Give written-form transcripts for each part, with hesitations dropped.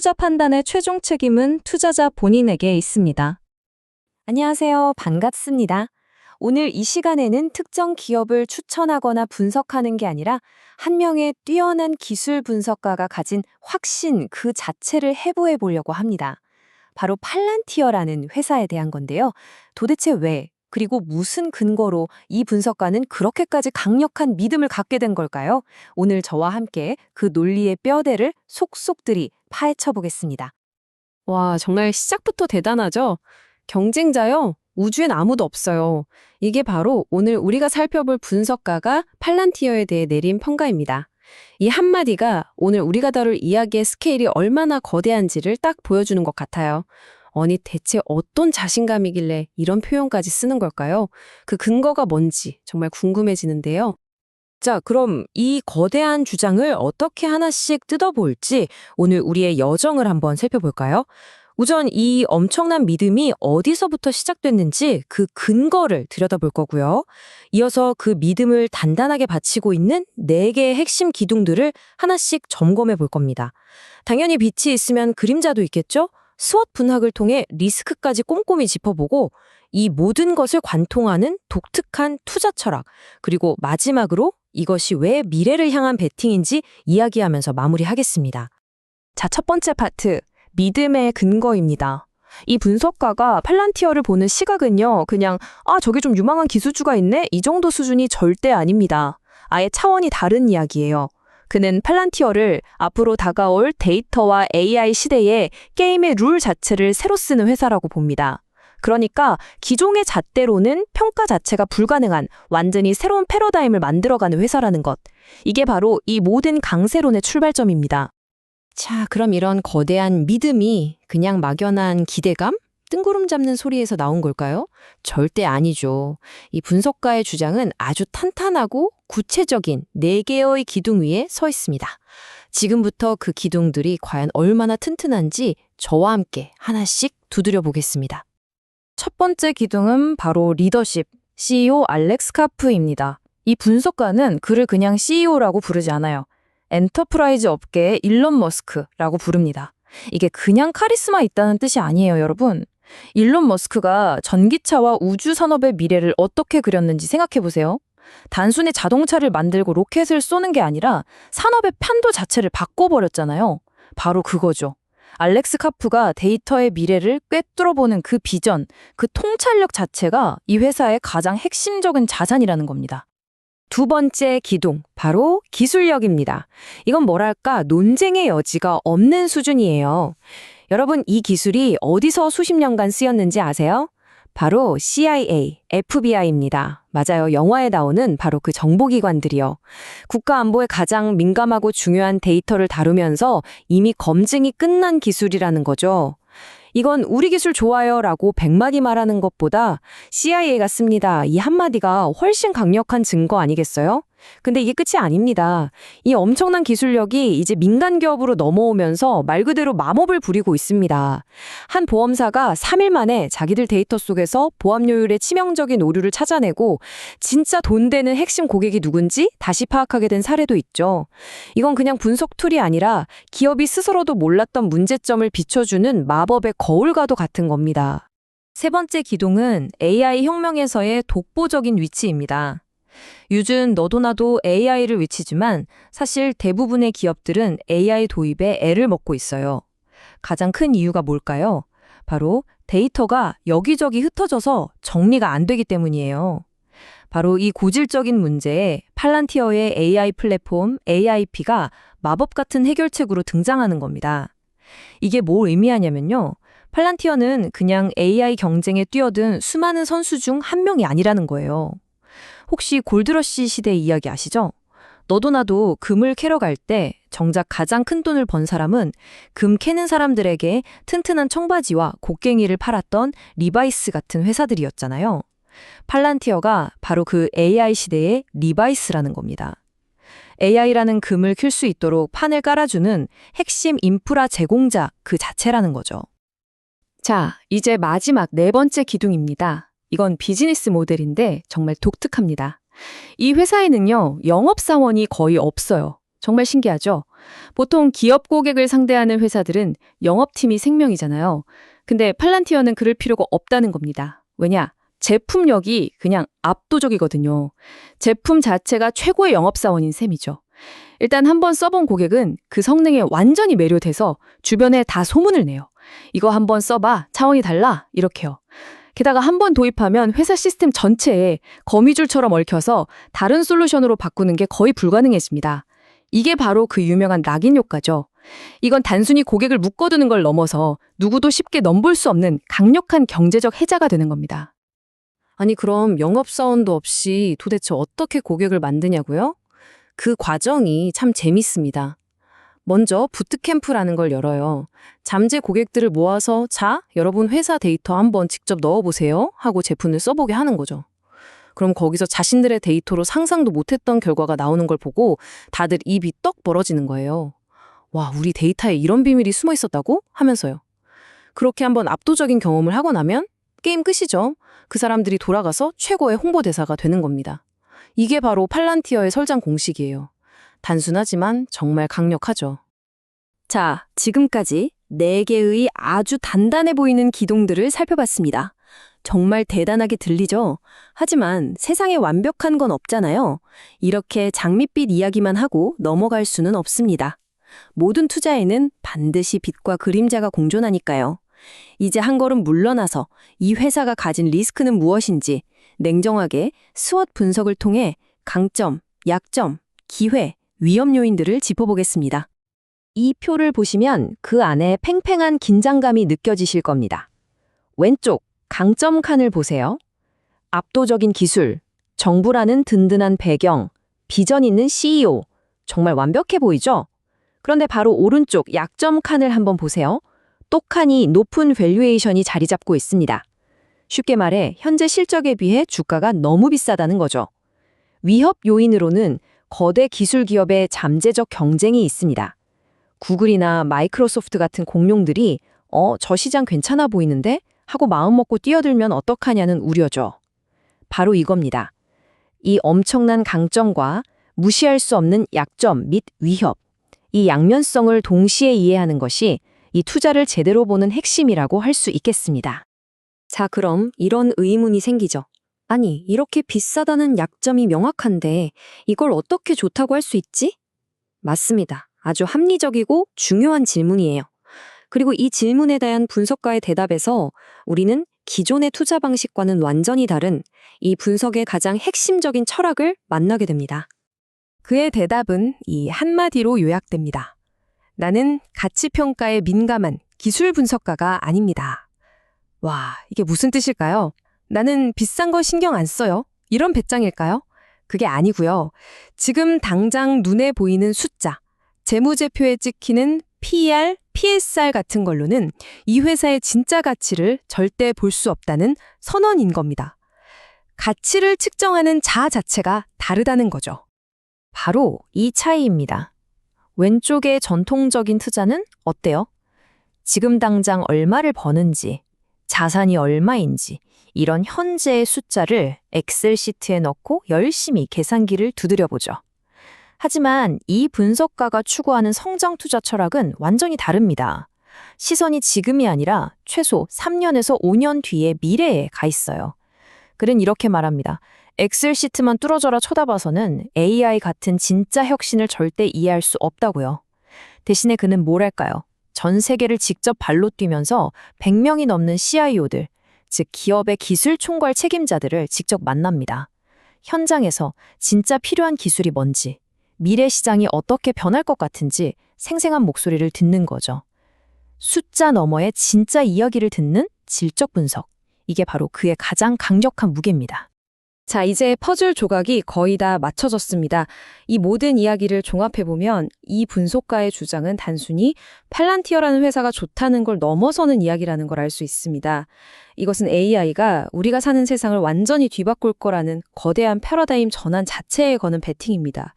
투자 판단의 최종 책임은 투자자 본인에게 있습니다. 안녕하세요. 반갑습니다. 오늘 이 시간에는 특정 기업을 추천하거나 분석하는 게 아니라 한 명의 뛰어난 기술 분석가가 가진 확신 그 자체를 해부해 보려고 합니다. 바로 팔란티어라는 회사에 대한 건데요. 도대체 왜, 그리고 무슨 근거로 이 분석가는 그렇게까지 강력한 믿음을 갖게 된 걸까요? 오늘 저와 함께 그 논리의 뼈대를 속속들이 파헤쳐 보겠습니다. 와, 정말 시작부터 대단하죠? 경쟁자요? 우주엔 아무도 없어요. 이게 바로 오늘 우리가 살펴볼 분석가가 팔란티어에 대해 내린 평가입니다. 이 한마디가 오늘 우리가 다룰 이야기의 스케일이 얼마나 거대한지를 딱 보여주는 것 같아요. 아니, 대체 어떤 자신감이길래 이런 표현까지 쓰는 걸까요? 그 근거가 뭔지 정말 궁금해지는데요. 자, 그럼 이 거대한 주장을 어떻게 하나씩 뜯어볼지 오늘 우리의 여정을 한번 살펴볼까요? 우선 이 엄청난 믿음이 어디서부터 시작됐는지 그 근거를 들여다볼 거고요. 이어서 그 믿음을 단단하게 바치고 있는 4개의 핵심 기둥들을 하나씩 점검해 볼 겁니다. 당연히 빛이 있으면 그림자도 있겠죠? 스왓 분학을 통해 리스크까지 꼼꼼히 짚어보고 이 모든 것을 관통하는 독특한 투자 철학, 그리고 마지막으로 이것이 왜 미래를 향한 베팅인지 이야기하면서 마무리하겠습니다. 자, 첫 번째 파트. 믿음의 근거입니다. 이 분석가가 팔란티어를 보는 시각은요, 그냥 저게 좀 유망한 기술주가 있네? 이 정도 수준이 절대 아닙니다. 아예 차원이 다른 이야기예요. 그는 팔란티어를 앞으로 다가올 데이터와 AI 시대에 게임의 룰 자체를 새로 쓰는 회사라고 봅니다. 그러니까 기존의 잣대로는 평가 자체가 불가능한 완전히 새로운 패러다임을 만들어가는 회사라는 것. 이게 바로 이 모든 강세론의 출발점입니다. 자, 그럼 이런 거대한 믿음이 그냥 막연한 기대감? 뜬구름 잡는 소리에서 나온 걸까요? 절대 아니죠. 이 분석가의 주장은 아주 탄탄하고 구체적인 4개의 기둥 위에 서 있습니다. 지금부터 그 기둥들이 과연 얼마나 튼튼한지 저와 함께 하나씩 두드려 보겠습니다. 첫 번째 기둥은 바로 리더십, CEO 알렉스 카프입니다. 이 분석가는 그를 그냥 CEO라고 부르지 않아요. 엔터프라이즈 업계의 일론 머스크라고 부릅니다. 이게 그냥 카리스마 있다는 뜻이 아니에요, 여러분. 일론 머스크가 전기차와 우주 산업의 미래를 어떻게 그렸는지 생각해 보세요. 단순히 자동차를 만들고 로켓을 쏘는 게 아니라 산업의 편도 자체를 바꿔버렸잖아요. 바로 그거죠. 알렉스 카프가 데이터의 미래를 꿰뚫어보는 그 비전, 그 통찰력 자체가 이 회사의 가장 핵심적인 자산이라는 겁니다. 두 번째 기둥, 바로 기술력입니다. 이건 뭐랄까 논쟁의 여지가 없는 수준이에요. 여러분, 이 기술이 어디서 수십 년간 쓰였는지 아세요? 바로 CIA, FBI입니다. 맞아요. 영화에 나오는 바로 그 정보기관들이요. 국가안보에 가장 민감하고 중요한 데이터를 다루면서 이미 검증이 끝난 기술이라는 거죠. 이건 우리 기술 좋아요 라고 100마디 말하는 것보다 CIA가 씁니다. 이 한마디가 훨씬 강력한 증거 아니겠어요? 근데 이게 끝이 아닙니다. 이 엄청난 기술력이 이제 민간 기업으로 넘어오면서 말 그대로 마법을 부리고 있습니다. 한 보험사가 3일 만에 자기들 데이터 속에서 보험료율의 치명적인 오류를 찾아내고 진짜 돈 되는 핵심 고객이 누군지 다시 파악하게 된 사례도 있죠. 이건 그냥 분석 툴이 아니라 기업이 스스로도 몰랐던 문제점을 비춰주는 마법의 거울과도 같은 겁니다. 세 번째 기둥은 AI 혁명에서의 독보적인 위치입니다. 요즘 너도 나도 AI를 외치지만 사실 대부분의 기업들은 AI 도입에 애를 먹고 있어요. 가장 큰 이유가 뭘까요? 바로 데이터가 여기저기 흩어져서 정리가 안 되기 때문이에요. 바로 이 고질적인 문제에 팔란티어의 AI 플랫폼 AIP가 마법 같은 해결책으로 등장하는 겁니다. 이게 뭘 의미하냐면요. 팔란티어는 그냥 AI 경쟁에 뛰어든 수많은 선수 중 한 명이 아니라는 거예요. 혹시 골드러시 시대 이야기 아시죠? 너도 나도 금을 캐러 갈 때 정작 가장 큰 돈을 번 사람은 금 캐는 사람들에게 튼튼한 청바지와 곡괭이를 팔았던 리바이스 같은 회사들이었잖아요. 팔란티어가 바로 그 AI 시대의 리바이스라는 겁니다. AI라는 금을 킬 수 있도록 판을 깔아주는 핵심 인프라 제공자 그 자체라는 거죠. 자, 이제 마지막 4번째 기둥입니다. 이건 비즈니스 모델인데 정말 독특합니다. 이 회사에는요, 영업사원이 거의 없어요. 정말 신기하죠? 보통 기업 고객을 상대하는 회사들은 영업팀이 생명이잖아요. 근데 팔란티어는 그럴 필요가 없다는 겁니다. 왜냐? 제품력이 그냥 압도적이거든요. 제품 자체가 최고의 영업사원인 셈이죠. 일단 한번 써본 고객은 그 성능에 완전히 매료돼서 주변에 다 소문을 내요. 이거 한번 써봐. 차원이 달라. 이렇게요. 게다가 한번 도입하면 회사 시스템 전체에 거미줄처럼 얽혀서 다른 솔루션으로 바꾸는 게 거의 불가능해집니다. 이게 바로 그 유명한 락인 효과죠. 이건 단순히 고객을 묶어두는 걸 넘어서 누구도 쉽게 넘볼 수 없는 강력한 경제적 해자가 되는 겁니다. 아니, 그럼 영업사원도 없이 도대체 어떻게 고객을 만드냐고요? 그 과정이 참 재밌습니다. 먼저 부트캠프라는 걸 열어요. 잠재 고객들을 모아서 자, 여러분 회사 데이터 한번 직접 넣어보세요 하고 제품을 써보게 하는 거죠. 그럼 거기서 자신들의 데이터로 상상도 못했던 결과가 나오는 걸 보고 다들 입이 떡 벌어지는 거예요. 와, 우리 데이터에 이런 비밀이 숨어 있었다고? 하면서요. 그렇게 한번 압도적인 경험을 하고 나면 게임 끝이죠. 그 사람들이 돌아가서 최고의 홍보대사가 되는 겁니다. 이게 바로 팔란티어의 설정 공식이에요. 단순하지만 정말 강력하죠. 자, 지금까지 4개의 아주 단단해 보이는 기둥들을 살펴봤습니다. 정말 대단하게 들리죠? 하지만 세상에 완벽한 건 없잖아요. 이렇게 장밋빛 이야기만 하고 넘어갈 수는 없습니다. 모든 투자에는 반드시 빛과 그림자가 공존하니까요. 이제 한 걸음 물러나서 이 회사가 가진 리스크는 무엇인지 냉정하게 스워트 분석을 통해 강점, 약점, 기회, 위험 요인들을 짚어보겠습니다. 이 표를 보시면 그 안에 팽팽한 긴장감이 느껴지실 겁니다. 왼쪽 강점 칸을 보세요. 압도적인 기술, 정부라는 든든한 배경, 비전 있는 CEO, 정말 완벽해 보이죠? 그런데 바로 오른쪽 약점 칸을 한번 보세요. 똑하니 높은 밸류에이션이 자리 잡고 있습니다. 쉽게 말해 현재 실적에 비해 주가가 너무 비싸다는 거죠. 위협 요인으로는 거대 기술 기업의 잠재적 경쟁이 있습니다. 구글이나 마이크로소프트 같은 공룡들이 저 시장 괜찮아 보이는데? 하고 마음먹고 뛰어들면 어떡하냐는 우려죠. 바로 이겁니다. 이 엄청난 강점과 무시할 수 없는 약점 및 위협, 이 양면성을 동시에 이해하는 것이 이 투자를 제대로 보는 핵심이라고 할 수 있겠습니다. 자, 그럼 이런 의문이 생기죠. 아니, 이렇게 비싸다는 약점이 명확한데 이걸 어떻게 좋다고 할 수 있지? 맞습니다. 아주 합리적이고 중요한 질문이에요. 그리고 이 질문에 대한 분석가의 대답에서 우리는 기존의 투자 방식과는 완전히 다른 이 분석의 가장 핵심적인 철학을 만나게 됩니다. 그의 대답은 이 한마디로 요약됩니다. 나는 가치평가에 민감한 기술 분석가가 아닙니다. 와, 이게 무슨 뜻일까요? 나는 비싼 거 신경 안 써요. 이런 배짱일까요? 그게 아니고요. 지금 당장 눈에 보이는 숫자, 재무제표에 찍히는 PER, PSR 같은 걸로는 이 회사의 진짜 가치를 절대 볼 수 없다는 선언인 겁니다. 가치를 측정하는 자 자체가 다르다는 거죠. 바로 이 차이입니다. 왼쪽의 전통적인 투자는 어때요? 지금 당장 얼마를 버는지, 자산이 얼마인지 이런 현재의 숫자를 엑셀 시트에 넣고 열심히 계산기를 두드려보죠. 하지만 이 분석가가 추구하는 성장 투자 철학은 완전히 다릅니다. 시선이 지금이 아니라 최소 3년에서 5년 뒤의 미래에 가 있어요. 그는 이렇게 말합니다. 엑셀 시트만 뚫어져라 쳐다봐서는 AI 같은 진짜 혁신을 절대 이해할 수 없다고요. 대신에 그는 뭘 할까요? 전 세계를 직접 발로 뛰면서 100명이 넘는 CIO들, 즉 기업의 기술 총괄 책임자들을 직접 만납니다. 현장에서 진짜 필요한 기술이 뭔지, 미래 시장이 어떻게 변할 것 같은지 생생한 목소리를 듣는 거죠. 숫자 너머의 진짜 이야기를 듣는 질적 분석. 이게 바로 그의 가장 강력한 무게입니다. 자, 이제 퍼즐 조각이 거의 다 맞춰졌습니다. 이 모든 이야기를 종합해보면 이 분석가의 주장은 단순히 팔란티어라는 회사가 좋다는 걸 넘어서는 이야기라는 걸 알 수 있습니다. 이것은 AI가 우리가 사는 세상을 완전히 뒤바꿀 거라는 거대한 패러다임 전환 자체에 거는 베팅입니다.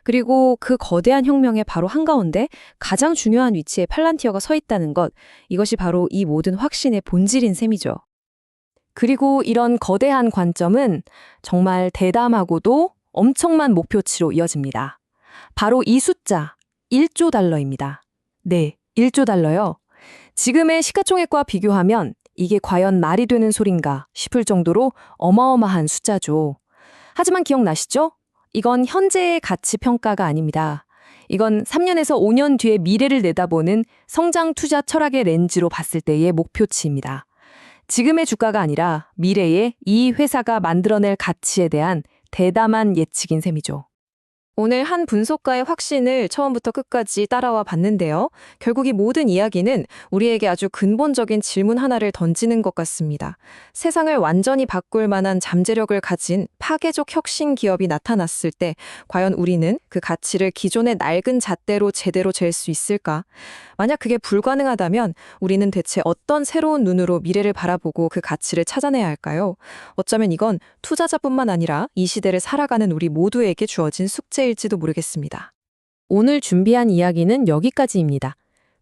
그리고 그 거대한 혁명의 바로 한가운데 가장 중요한 위치에 팔란티어가 서 있다는 것, 이것이 바로 이 모든 확신의 본질인 셈이죠. 그리고 이런 거대한 관점은 정말 대담하고도 엄청난 목표치로 이어집니다. 바로 이 숫자, 1조 달러입니다. 네, 1조 달러요. 지금의 시가총액과 비교하면 이게 과연 말이 되는 소린가 싶을 정도로 어마어마한 숫자죠. 하지만 기억나시죠? 이건 현재의 가치 평가가 아닙니다. 이건 3년에서 5년 뒤의 미래를 내다보는 성장 투자 철학의 렌즈로 봤을 때의 목표치입니다. 지금의 주가가 아니라 미래에 이 회사가 만들어낼 가치에 대한 대담한 예측인 셈이죠. 오늘 한 분석가의 확신을 처음부터 끝까지 따라와 봤는데요. 결국 이 모든 이야기는 우리에게 아주 근본적인 질문 하나를 던지는 것 같습니다. 세상을 완전히 바꿀 만한 잠재력을 가진 파괴적 혁신 기업이 나타났을 때 과연 우리는 그 가치를 기존의 낡은 잣대로 제대로 잴 수 있을까? 만약 그게 불가능하다면 우리는 대체 어떤 새로운 눈으로 미래를 바라보고 그 가치를 찾아내야 할까요? 어쩌면 이건 투자자뿐만 아니라 이 시대를 살아가는 우리 모두에게 주어진 숙제일지도 모르겠습니다. 오늘 준비한 이야기는 여기까지입니다.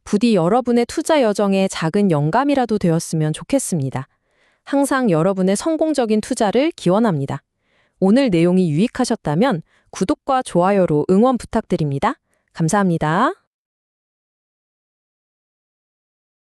부디 여러분의 투자 여정에 작은 영감이라도 되었으면 좋겠습니다. 항상 여러분의 성공적인 투자를 기원합니다. 오늘 내용이 유익하셨다면 구독과 좋아요로 응원 부탁드립니다. 감사합니다.